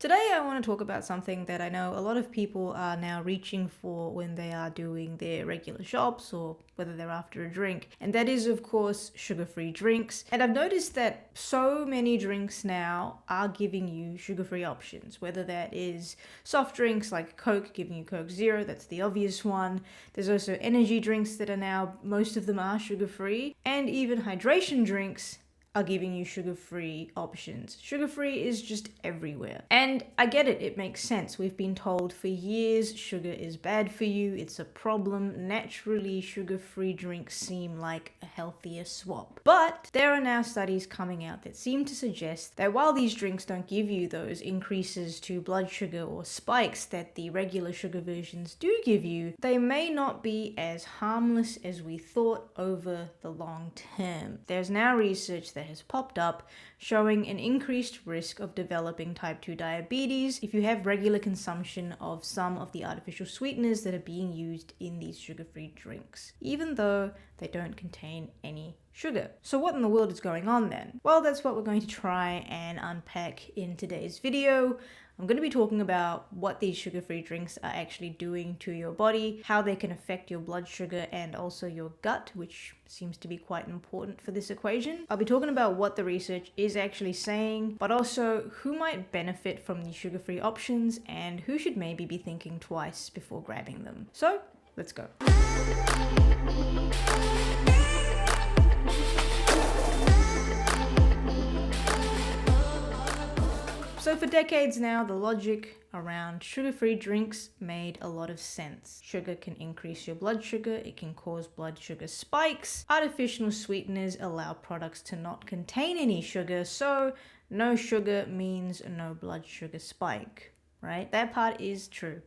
Today I want to talk about something that I know a lot of people are now reaching for when they are doing their regular shops or whether they're after a drink, and that is of course sugar-free drinks. And I've noticed that so many drinks now are giving you sugar-free options, whether that is soft drinks like Coke giving you Coke Zero, that's the obvious one. There's also energy drinks that are now, most of them are sugar-free, and even hydration drinks are giving you sugar-free options. Sugar-free is just everywhere. And I get it, it makes sense. We've been told for years sugar is bad for you, it's a problem. Naturally, sugar-free drinks seem like a healthier swap. But there are now studies coming out that seem to suggest that while these drinks don't give you those increases to blood sugar or spikes that the regular sugar versions do give you, they may not be as harmless as we thought over the long term. There's now research that has popped up showing an increased risk of developing type 2 diabetes if you have regular consumption of some of the artificial sweeteners that are being used in these sugar-free drinks, even though they don't contain any sugar. So what in the world is going on then? Well, that's what we're going to try and unpack in today's video. I'm going to be talking about what these sugar-free drinks are actually doing to your body, how they can affect your blood sugar and also your gut, which seems to be quite important for this equation. I'll be talking about what the research is actually saying, but also who might benefit from these sugar-free options and who should maybe be thinking twice before grabbing them. So, let's go. So for decades now, the logic around sugar-free drinks made a lot of sense. Sugar can increase your blood sugar, it can cause blood sugar spikes. Artificial sweeteners allow products to not contain any sugar, so no sugar means no blood sugar spike, right? That part is true,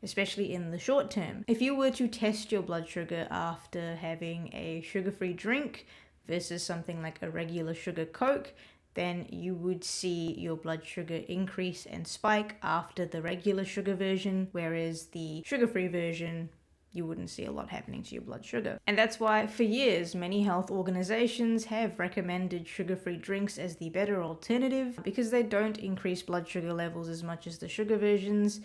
especially in the short term. If you were to test your blood sugar after having a sugar-free drink versus something like a regular sugar Coke, then you would see your blood sugar increase and spike after the regular sugar version, whereas the sugar-free version, you wouldn't see a lot happening to your blood sugar. And that's why for years, many health organizations have recommended sugar-free drinks as the better alternative because they don't increase blood sugar levels as much as the sugar versions,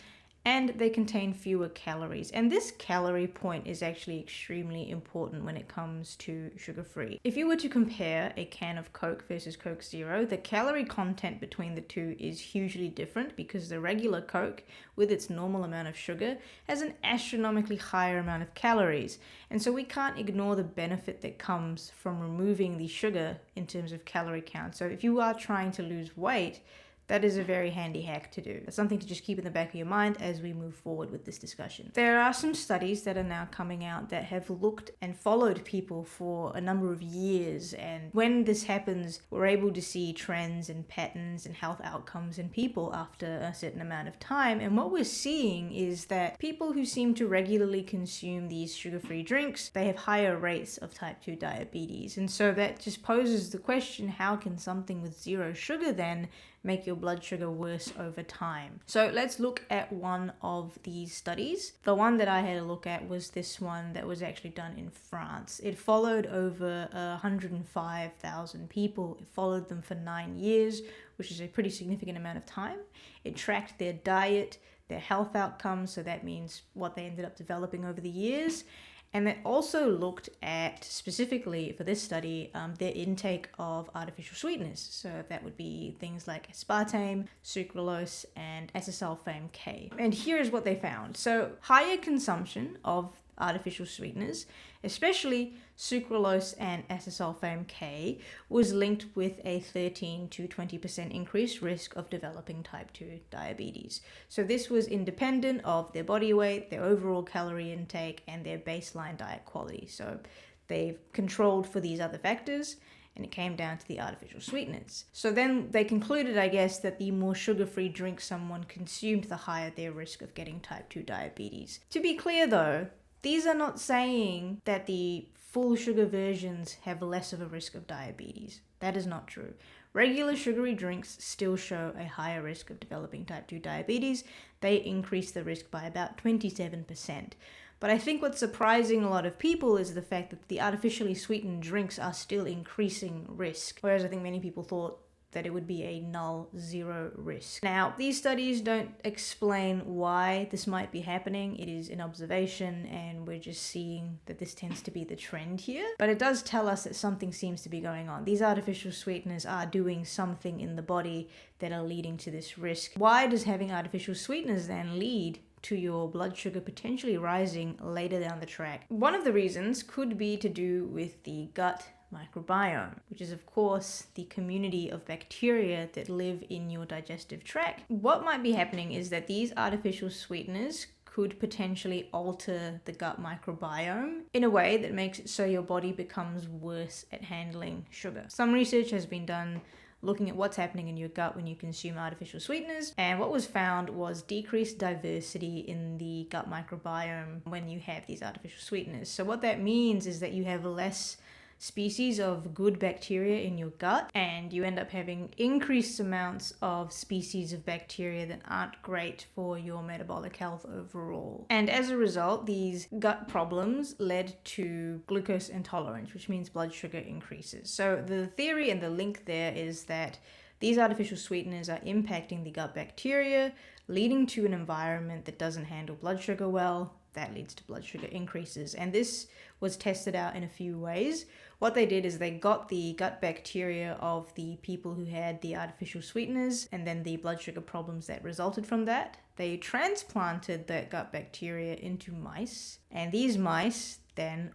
and they contain fewer calories. And this calorie point is actually extremely important when it comes to sugar-free. If you were to compare a can of Coke versus Coke Zero, the calorie content between the two is hugely different because the regular Coke, with its normal amount of sugar, has an astronomically higher amount of calories. And so we can't ignore the benefit that comes from removing the sugar in terms of calorie count. So if you are trying to lose weight, that is a very handy hack to do. It's something to just keep in the back of your mind as we move forward with this discussion. There are some studies that are now coming out that have looked and followed people for a number of years. And when this happens, we're able to see trends and patterns and health outcomes in people after a certain amount of time. And what we're seeing is that people who seem to regularly consume these sugar-free drinks, they have higher rates of type 2 diabetes. And so that just poses the question, how can something with zero sugar then make your blood sugar worse over time? So let's look at one of these studies. The one that I had a look at was this one that was actually done in France. It followed over 105,000 people. It followed them for 9 years, which is a pretty significant amount of time. It tracked their diet, their health outcomes, so that means what they ended up developing over the years. And it also looked at, specifically for this study, their intake of artificial sweeteners. So that would be things like aspartame, sucralose, and aspartame K. And here is what they found. So higher consumption of artificial sweeteners, especially sucralose and aspartame K, was linked with a 13 to 20% increased risk of developing type 2 diabetes. So this was independent of their body weight, their overall calorie intake, and their baseline diet quality. So they've controlled for these other factors, and it came down to the artificial sweeteners. So then they concluded, I guess, that the more sugar-free drink someone consumed, the higher their risk of getting type 2 diabetes. To be clear though, these are not saying that the full sugar versions have less of a risk of diabetes. That is not true. Regular sugary drinks still show a higher risk of developing type 2 diabetes. They increase the risk by about 27%. But I think what's surprising a lot of people is the fact that the artificially sweetened drinks are still increasing risk. Whereas I think many people thought that it would be a null zero risk. Now, these studies don't explain why this might be happening. It is an observation, and we're just seeing that this tends to be the trend here. But it does tell us that something seems to be going on. These artificial sweeteners are doing something in the body that are leading to this risk. Why does having artificial sweeteners then lead to your blood sugar potentially rising later down the track? One of the reasons could be to do with the gut microbiome, which is of course the community of bacteria that live in your digestive tract. What might be happening is that these artificial sweeteners could potentially alter the gut microbiome in a way that makes it so your body becomes worse at handling sugar. Some research has been done looking at what's happening in your gut when you consume artificial sweeteners, and what was found was decreased diversity in the gut microbiome when you have these artificial sweeteners. So what that means is that you have less species of good bacteria in your gut, and you end up having increased amounts of species of bacteria that aren't great for your metabolic health overall. And as a result, these gut problems led to glucose intolerance, which means blood sugar increases. So the theory and the link there is that these artificial sweeteners are impacting the gut bacteria, leading to an environment that doesn't handle blood sugar well. That leads to blood sugar increases. And this was tested out in a few ways. What they did is they got the gut bacteria of the people who had the artificial sweeteners and then the blood sugar problems that resulted from that. They transplanted that gut bacteria into mice, and these mice then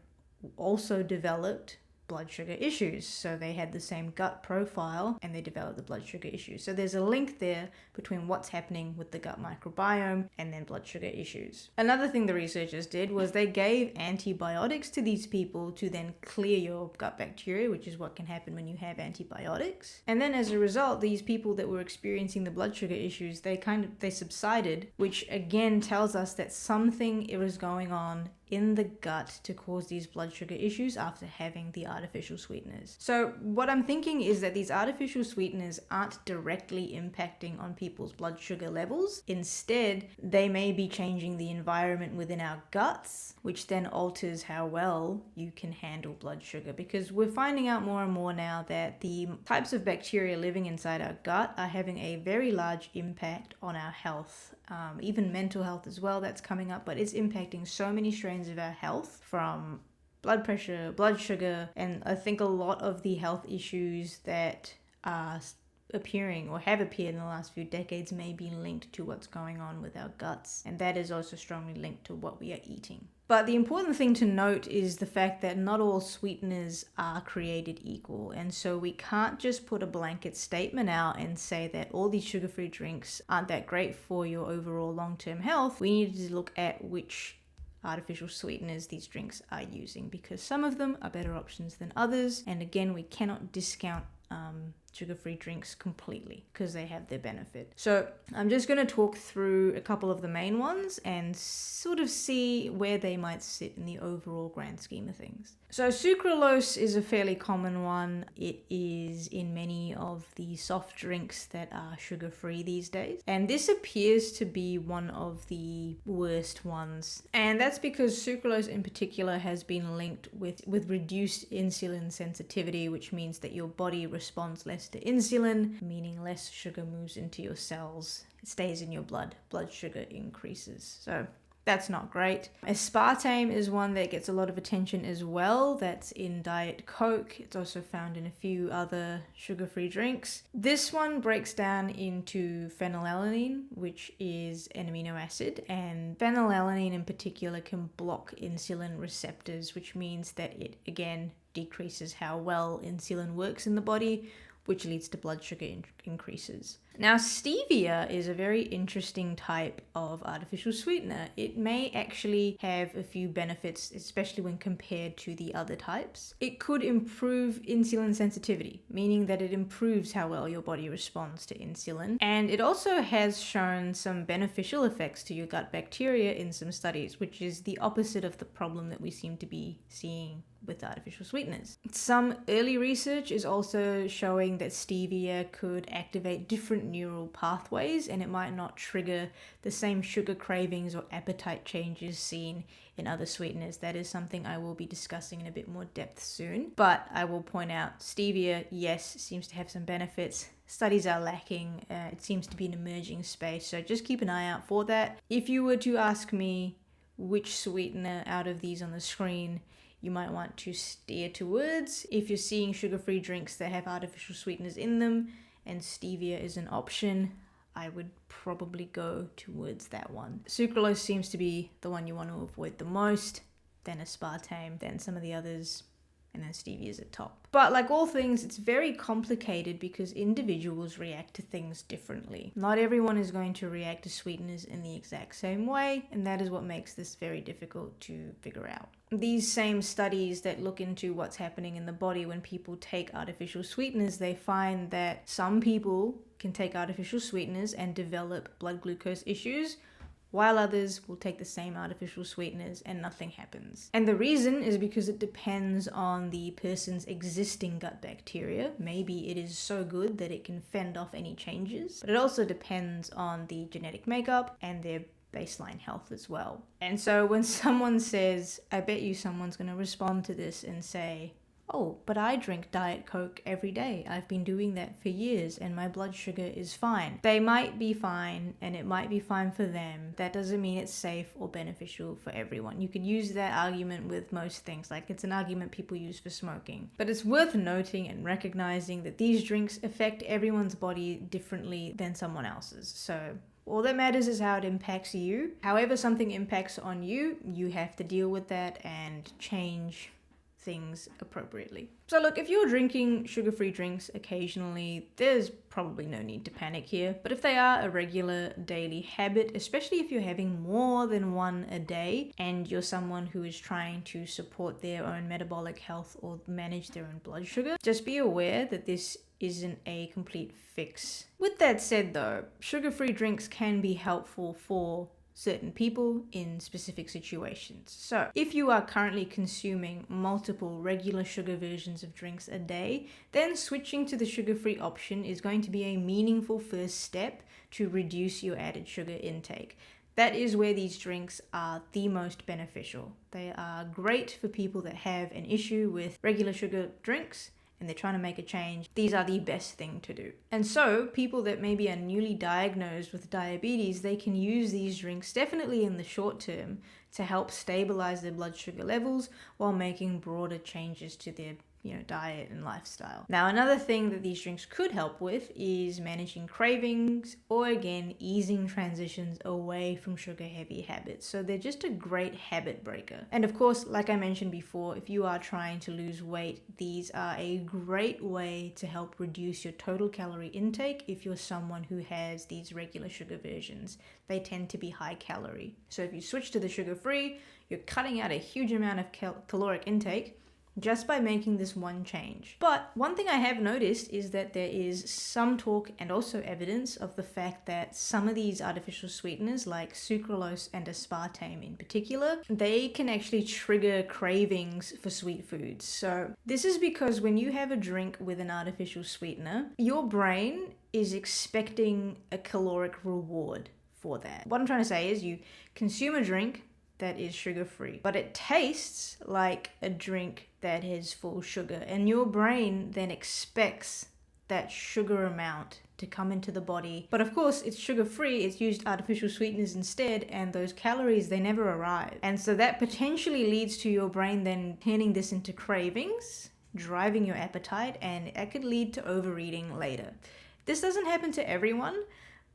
also developed blood sugar issues. So they had the same gut profile and they developed the blood sugar issues. So there's a link there between what's happening with the gut microbiome and then blood sugar issues. Another thing the researchers did was they gave antibiotics to these people to then clear your gut bacteria, which is what can happen when you have antibiotics. And then as a result, these people that were experiencing the blood sugar issues, they subsided, which again tells us that something was going on in the gut to cause these blood sugar issues after having the artificial sweeteners. So what I'm thinking is that these artificial sweeteners aren't directly impacting on people's blood sugar levels. Instead, they may be changing the environment within our guts, which then alters how well you can handle blood sugar. Because we're finding out more and more now that the types of bacteria living inside our gut are having a very large impact on our health. Even mental health as well, that's coming up, but it's impacting so many strains of our health, from blood pressure, blood sugar, and I think a lot of the health issues that are appearing or have appeared in the last few decades may be linked to what's going on with our guts, and that is also strongly linked to what we are eating. But the important thing to note is the fact that not all sweeteners are created equal, and so we can't just put a blanket statement out and say that all these sugar-free drinks aren't that great for your overall long-term health. We need to look at which artificial sweeteners these drinks are using, because some of them are better options than others, and again, we cannot discount sugar-free drinks completely because they have their benefit. So I'm just going to talk through a couple of the main ones and sort of see where they might sit in the overall grand scheme of things. So sucralose is a fairly common one. It is in many of the soft drinks that are sugar-free these days. And this appears to be one of the worst ones. And that's because sucralose in particular has been linked with reduced insulin sensitivity, which means that your body responds less to insulin, meaning less sugar moves into your cells. It stays in your blood. Blood sugar increases. So that's not great. Aspartame is one that gets a lot of attention as well. That's in Diet Coke. It's also found in a few other sugar-free drinks. This one breaks down into phenylalanine, which is an amino acid, and phenylalanine in particular can block insulin receptors, which means that it, again, decreases how well insulin works in the body, which leads to blood sugar increases. Now, stevia is a very interesting type of artificial sweetener. It may actually have a few benefits, especially when compared to the other types. It could improve insulin sensitivity, meaning that it improves how well your body responds to insulin. And it also has shown some beneficial effects to your gut bacteria in some studies, which is the opposite of the problem that we seem to be seeing with artificial sweeteners. Some early research is also showing that stevia could activate different neural pathways, and it might not trigger the same sugar cravings or appetite changes seen in other sweeteners. That is something I will be discussing in a bit more depth soon. But I will point out stevia, yes, seems to have some benefits. Studies are lacking. It seems to be an emerging space, so just keep an eye out for that. If you were to ask me which sweetener out of these on the screen you might want to steer towards, if you're seeing sugar-free drinks that have artificial sweeteners in them and stevia is an option, I would probably go towards that one. Sucralose seems to be the one you want to avoid the most, then aspartame, then some of the others, and then stevia is at top. But like all things, it's very complicated because individuals react to things differently. Not everyone is going to react to sweeteners in the exact same way, and that is what makes this very difficult to figure out. These same studies that look into what's happening in the body when people take artificial sweeteners, they find that some people can take artificial sweeteners and develop blood glucose issues, while others will take the same artificial sweeteners and nothing happens. And the reason is because it depends on the person's existing gut bacteria. Maybe it is so good that it can fend off any changes, but it also depends on the genetic makeup and their baseline health as well. And so when someone says, I bet you someone's going to respond to this and say, oh, but I drink Diet Coke every day. I've been doing that for years and my blood sugar is fine. They might be fine and it might be fine for them. That doesn't mean it's safe or beneficial for everyone. You could use that argument with most things, like it's an argument people use for smoking. But it's worth noting and recognizing that these drinks affect everyone's body differently than someone else's. So all that matters is how it impacts you. However something impacts on you, you have to deal with that and change things appropriately. So look, if you're drinking sugar-free drinks occasionally, there's probably no need to panic here. But if they are a regular daily habit, especially if you're having more than one a day and you're someone who is trying to support their own metabolic health or manage their own blood sugar, just be aware that this isn't a complete fix. With that said though, sugar-free drinks can be helpful for certain people in specific situations. So if you are currently consuming multiple regular sugar versions of drinks a day, then switching to the sugar-free option is going to be a meaningful first step to reduce your added sugar intake. That is where these drinks are the most beneficial. They are great for people that have an issue with regular sugar drinks and they're trying to make a change. These are the best thing to do. And so people that maybe are newly diagnosed with diabetes, they can use these drinks definitely in the short term to help stabilize their blood sugar levels while making broader changes to their diet and lifestyle. Now, another thing that these drinks could help with is managing cravings or again, easing transitions away from sugar heavy habits. So they're just a great habit breaker. And of course, like I mentioned before, if you are trying to lose weight, these are a great way to help reduce your total calorie intake if you're someone who has these regular sugar versions. They tend to be high calorie. So if you switch to the sugar free, you're cutting out a huge amount of caloric intake just by making this one change. But one thing I have noticed is that there is some talk and also evidence of the fact that some of these artificial sweeteners like sucralose and aspartame in particular, they can actually trigger cravings for sweet foods. So this is because when you have a drink with an artificial sweetener, your brain is expecting a caloric reward for that. What I'm trying to say is you consume a drink that is sugar-free, but it tastes like a drink that is full sugar, and your brain then expects that sugar amount to come into the body. But of course, it's sugar-free, it's used artificial sweeteners instead, and those calories, they never arrive. And so that potentially leads to your brain then turning this into cravings, driving your appetite, and it could lead to overeating later. This doesn't happen to everyone,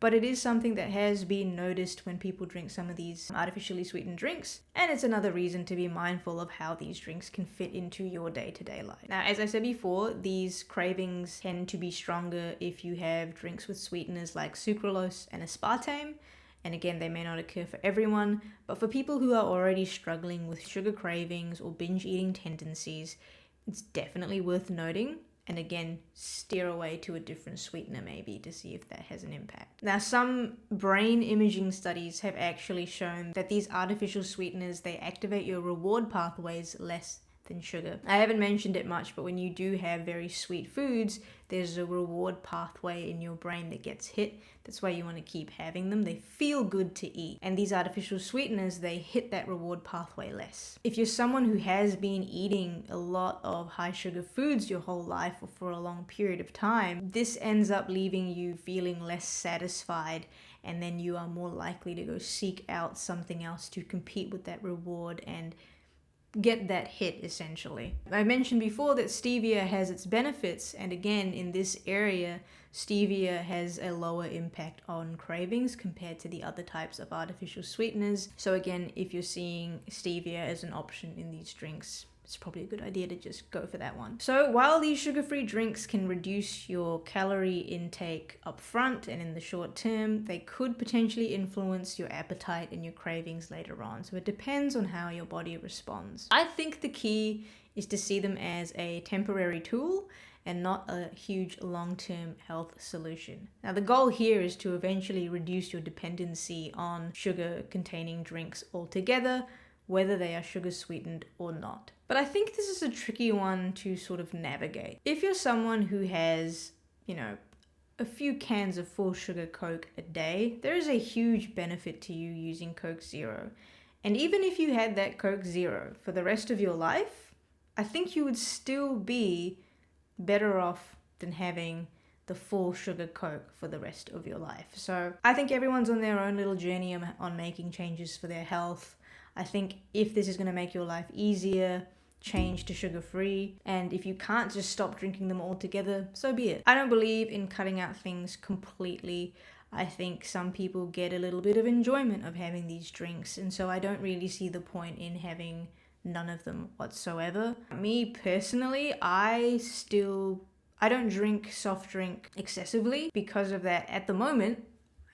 but it is something that has been noticed when people drink some of these artificially sweetened drinks. And it's another reason to be mindful of how these drinks can fit into your day-to-day life. Now, as I said before, these cravings tend to be stronger if you have drinks with sweeteners like sucralose and aspartame. And again, they may not occur for everyone, but for people who are already struggling with sugar cravings or binge eating tendencies, it's definitely worth noting. And again, steer away to a different sweetener maybe to see if that has an impact. Now, some brain imaging studies have actually shown that these artificial sweeteners, they activate your reward pathways less than sugar. I haven't mentioned it much, but when you do have very sweet foods, there's a reward pathway in your brain that gets hit. That's why you want to keep having them. They feel good to eat. And these artificial sweeteners, they hit that reward pathway less. If you're someone who has been eating a lot of high sugar foods your whole life or for a long period of time, this ends up leaving you feeling less satisfied, and then you are more likely to go seek out something else to compete with that reward and get that hit, essentially. I mentioned before that stevia has its benefits, and again, in this area, stevia has a lower impact on cravings compared to the other types of artificial sweeteners. So again, if you're seeing stevia as an option in these drinks, it's probably a good idea to just go for that one. So while these sugar-free drinks can reduce your calorie intake up front and in the short term, they could potentially influence your appetite and your cravings later on. So it depends on how your body responds. I think the key is to see them as a temporary tool and not a huge long-term health solution. Now, the goal here is to eventually reduce your dependency on sugar-containing drinks altogether, whether they are sugar sweetened or not. But I think this is a tricky one to sort of navigate. If you're someone who has, a few cans of full sugar Coke a day, there is a huge benefit to you using Coke Zero. And even if you had that Coke Zero for the rest of your life, I think you would still be better off than having the full sugar Coke for the rest of your life. So I think everyone's on their own little journey on making changes for their health. I think if this is going to make your life easier, change to sugar-free. And if you can't just stop drinking them altogether, so be it. I don't believe in cutting out things completely. I think some people get a little bit of enjoyment of having these drinks. And so I don't really see the point in having none of them whatsoever. Me personally, I don't drink soft drink excessively because of that. At the moment,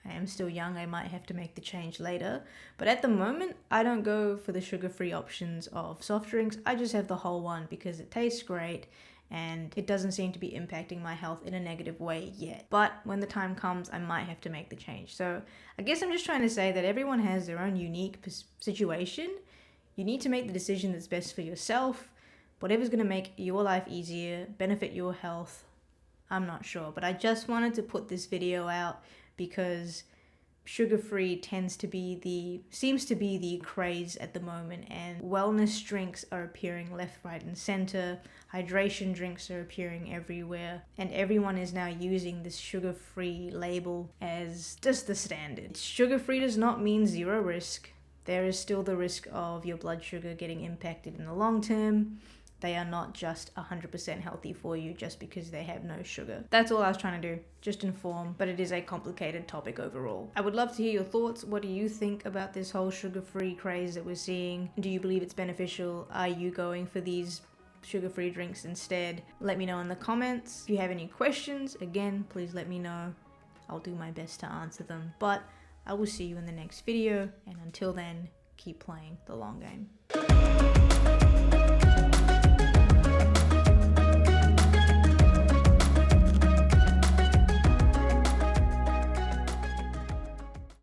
I am still young, I might have to make the change later. But at the moment, I don't go for the sugar-free options of soft drinks. I just have the whole one because it tastes great and it doesn't seem to be impacting my health in a negative way yet. But when the time comes, I might have to make the change. So I guess I'm just trying to say that everyone has their own unique situation. You need to make the decision that's best for yourself. Whatever's going to make your life easier, benefit your health, I'm not sure. But I just wanted to put this video out because sugar-free seems to be the craze at the moment, and wellness drinks are appearing left, right, and center. Hydration drinks are appearing everywhere, and everyone is now using this sugar-free label as just the standard. Sugar-free does not mean zero risk. There is still the risk of your blood sugar getting impacted in the long term. They are not just 100% healthy for you just because they have no sugar. That's all I was trying to do, just inform, but it is a complicated topic overall. I would love to hear your thoughts. What do you think about this whole sugar-free craze that we're seeing? Do you believe it's beneficial? Are you going for these sugar-free drinks instead? Let me know in the comments. If you have any questions, again, please let me know. I'll do my best to answer them, but I will see you in the next video, and until then, keep playing the long game.